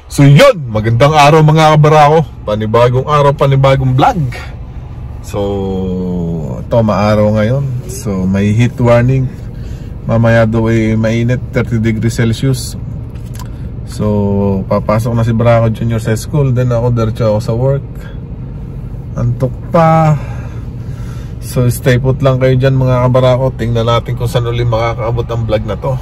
So yun, magandang araw mga kabarako. Panibagong araw, panibagong vlog. So ito, maaraw ngayon. So may heat warning. Mamaya daw ay mainit, 30 degrees Celsius. So papasok na si Barako Jr. sa school. Then ako, diretso ako sa work. Antok pa. So stay put lang kayo dyan mga kabarako. Tingnan natin kung saan ulit makakaabot ang vlog na to.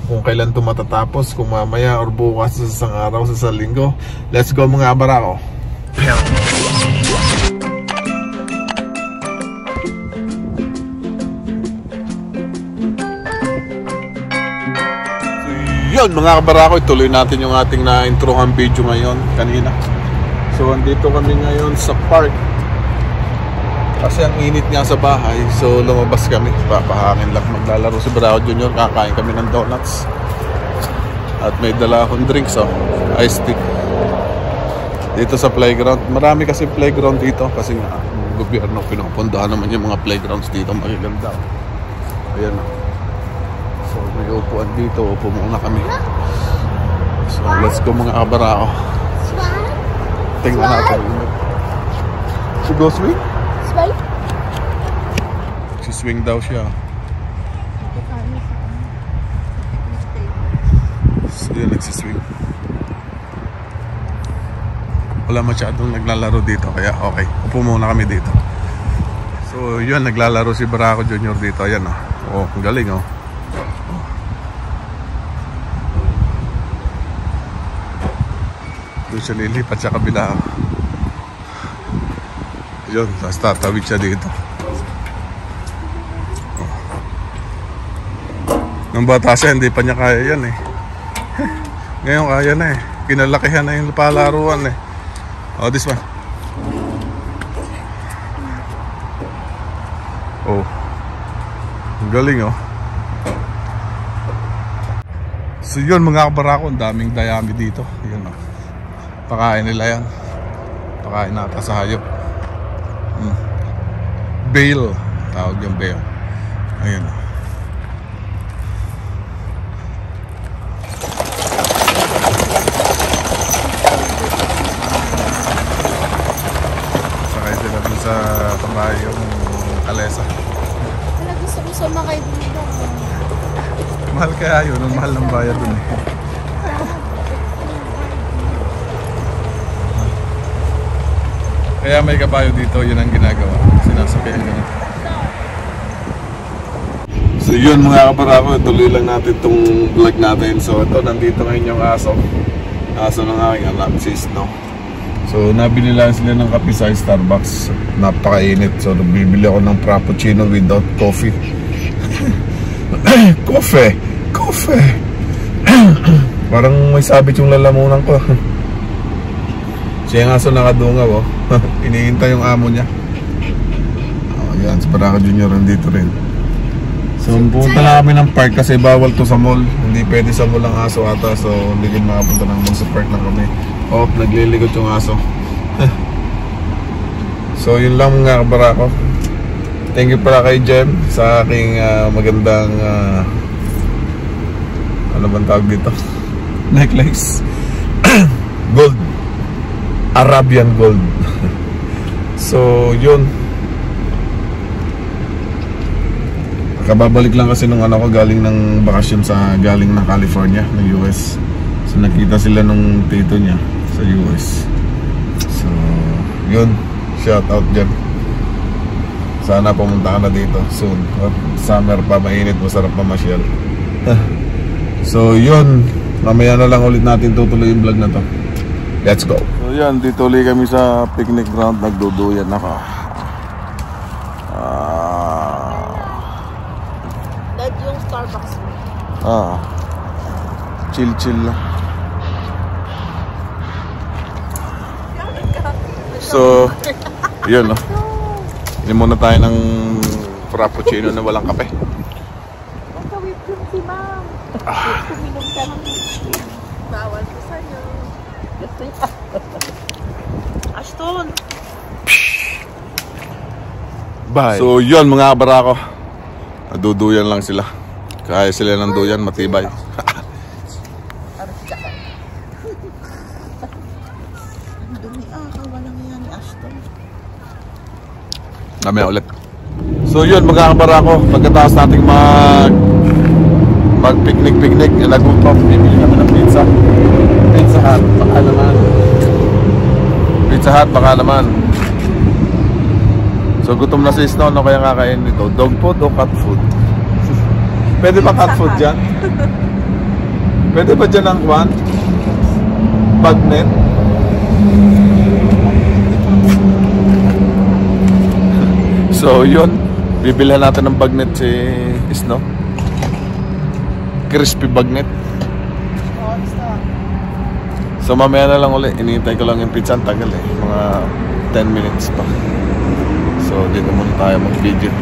Kung kailan ito matatapos, kung mamaya or bukas sa isang araw, sa isang linggo. Let's go mga kabarako. So yun mga kabarako, ituloy natin yung ating na-introhan video ngayon kanina. So andito kami ngayon sa park. Kasi ang init nga sa bahay, so lumabas kami. Papahangin lang, maglalaro si Barako Jr. Kakain kami ng donuts. At may dala akong drinks, iced tea. Dito sa playground. Marami kasi playground dito. Kasi nga, gobyerno pinupundahan naman yung mga playgrounds dito. Magaganda. Ayan. So may upuan dito. Upo muna kami. So let's go mga kabarako. Tingnan natin. To go swing? Si-swing daw siya. So yun, nagsiswing. Wala masyadong naglalaro dito, kaya okay, upo muna kami dito. So yun, naglalaro si Barako Jr. dito. Ayan o. Oh, ang galing o. Doon siya nilipat sa kabila. Yun, tapos tatawid siya dito. Nung bata siya, hindi pa niya kaya yan eh. Ngayon kaya na eh. Kinalakihan na yung palaruan eh. Oh, this one. Oh. Ang galing oh. So yun mga kabarako, ang daming dayami dito. Yun oh. Pakain nila yan. Pakain nata sa hayop. Bale. Tawag yung bale. Ayun oh. Sa tambahay yung kalesa. Wala, gusto ko sumakay dito. Mahal kaya yun, ang mahal ng bayad dun eh. Kaya may kabayo dito, yun ang ginagawa. Sinasakyan yun. So yun mga kabarako, tuloy lang natin itong vlog natin. So ito, nandito ngayon yung aso. Aso ng aking anak, si Snow. So nabili lang sila ng kape sa Starbucks. Napakainit. So bibili ako ng frappuccino without coffee. Coffee. Parang may sabit yung lalamunan ko. Siya yung aso nakadungaw oh. Iniintay yung amo niya. Oh, yan, si Barako Jr. nandito rin. So pumunta na kami ng park kasi bawal to sa mall. Hindi pwede sa mall ang aso ata. So hindi din makapunta ng mall, sa park na kami. Oh, nagliligot yung aso. So yun lang mga kabarako. Thank you pala kay Jem sa aking magandang ano bang tawag dito? Necklace. Gold. Arabian gold. So yun. Kababalik lang kasi nung ano ko galing ng bakasyon galing ng California, ng US. So nakita sila nung tito niya sa US. So yun, shout out dyan. Sana pumunta ka na dito soon. Summer pa, mainit, masarap pa masyal. So yun, mamaya na lang ulit natin tutuloy yung vlog na to. Let's go. So yan, dito ulit kami sa picnic ground. Nagduduyan ako. Dad, yung Starbucks mo. Chill lang. So, yun no. Inom muna tayo ng frappuccino na walang kape. Magkawip yung si ma'am. Kuminom ka ng bawal ko sa'yo. Ashton! Bye. So yun mga kabarako, naduduyan lang sila. Kaya sila ng duyan, matibay. Ang dumi kawalang yan ni Ashton. Mamaya ulit. So yun, magkakabara ako. Pagkatapos nating mag-picnic, nagutom, bibili kami ng pizza. Pizza Hut, baka naman. Pizza Hut, baka naman. So gutom na si Snow, ano kaya kakain nito? Dog food o cat food? Pwede ba cat food dyan? Pwede ba dyan ang kwan? Bagnet? So yun, bibilhan natin ng bagnet si Snow. Crispy bagnet. So mamaya na lang ulit, iniintay ko lang yung pizza, ang tagal eh, mga 10 minutes pa. So dito muna tayo mag-video.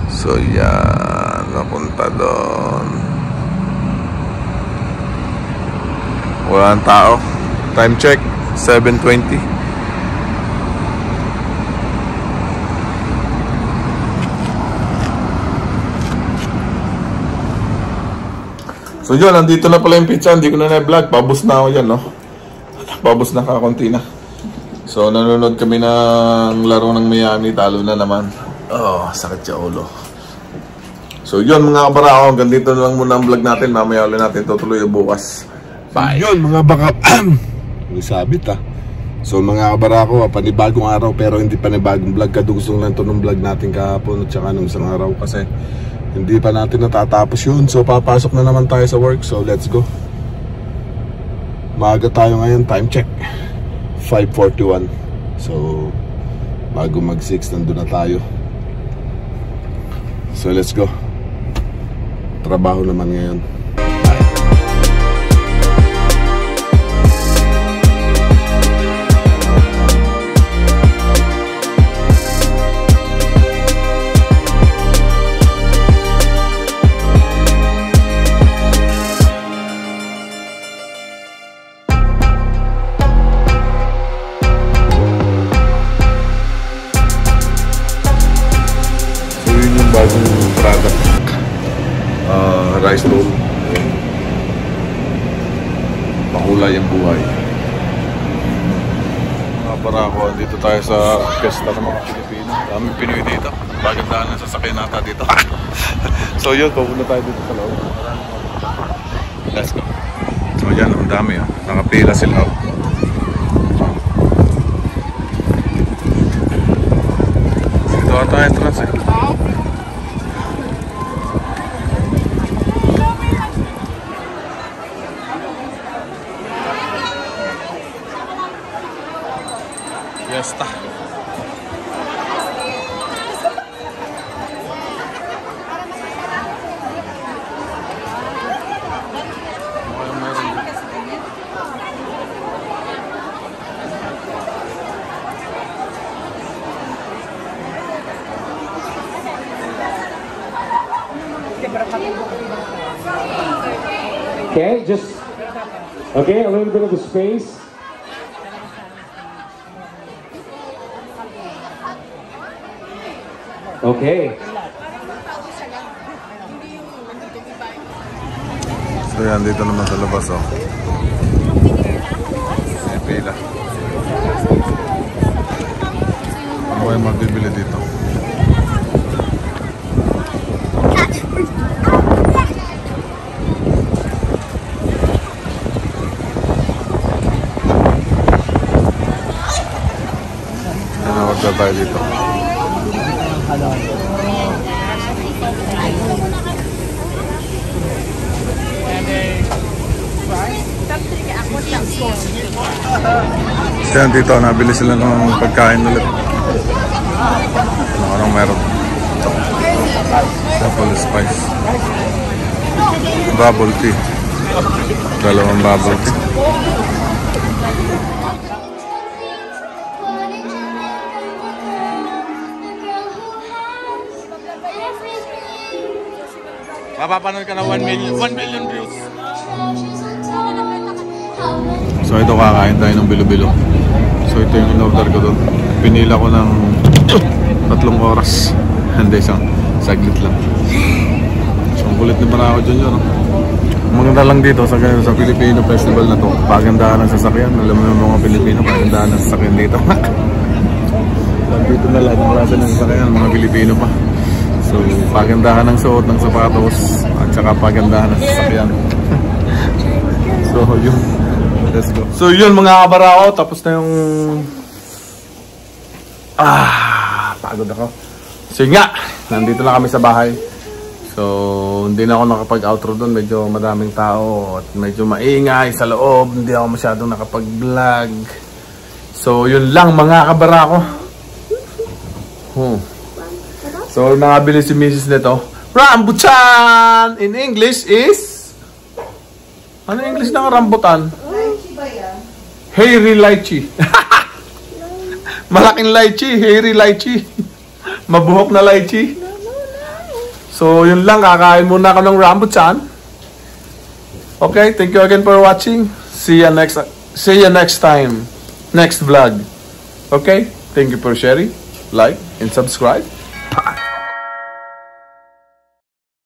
So yan, napunta doon. Walang tao. Time check, 7:20. So yun, nandito na pala yung pizza. Hindi ko na na-vlog. Pabos na ako yan, no? Pabos na kakunti na. So nanonood kami ng laro ng Miami. Talo na naman. Oh, sakit sa ulo. So yun mga kabarako, hanggang dito na lang muna ang vlog natin. Mamaya ulit natin tutuloy bukas. Bye! So, yun mga baka... Sabit ah. So mga kabarako, panibagong araw pero hindi panibagong vlog. Kadugustong lang ito ng vlog natin kahapon at saka nung isang araw kasi hindi pa natin natatapos yun. So papasok na naman tayo sa work. So let's go. Maaga tayo ngayon, time check 5:41. So bago mag 6 nandun na tayo. So let's go. Trabaho naman ngayon. Bagong product, rice bowl. Makulay ang buhay. Para ako, dito tayo sa pesta ng mga Pilipino. Daming Pinoy dito. Bagandaan ang sasakyan nata dito. So yun, pupunta tayo dito sa loob. Let's go. So yan, ang dami. Nakapila sila. Dito ata entrance eh. Fiesta. Okay, just okay, a little bit of the space. Okay. So yan, dito naman sa labas oh. May pila. Ano kayo mabibili dito? Ano wag tayo dito? Kasi dito, nabili sila ng pagkain ulit. Anong meron? Apple spice. Bubble tea. Dalawang bubble tea. Mapapanood ka na 1 million views. So ito, kakain tayo ng bilo-bilo. So ito yung in-order ko doon. Pinila ko ng 3 oras. Hindi, isang saglit lang. Kulit ni Barako Junior. Maganda lang dito sa Filipino Festival na to. Pagandahan ng sasakyan. Alam mo yung mga Pilipino, pagandahan ng sasakyan dito. Dito na lahat ng klase ng sasakyan, mga Pilipino pa. So, pagandahan ng suot ng sapatos at saka pagandahan ng sasakyan. So, yun. Let's go. So, yun mga kabarako. Tapos na yung... pagod ako. So, yun nga. Nandito na kami sa bahay. So, hindi na ako nakapag-outro doon. Medyo madaming tao at medyo maingay sa loob. Hindi ako masyadong nakapag-vlog. So, yun lang mga kabarako. So, nakabili si Mrs. nito. Rambutan! In English is... Ano English ng rambutan? Lychee ba yan? Hairy lychee. Malaking lychee. Hairy lychee. Mabuhok na lychee. So, yun lang. Kakain muna ako ng rambutan. Okay, thank you again for watching. See you next time. Next vlog. Okay, thank you for sharing, like, and subscribe.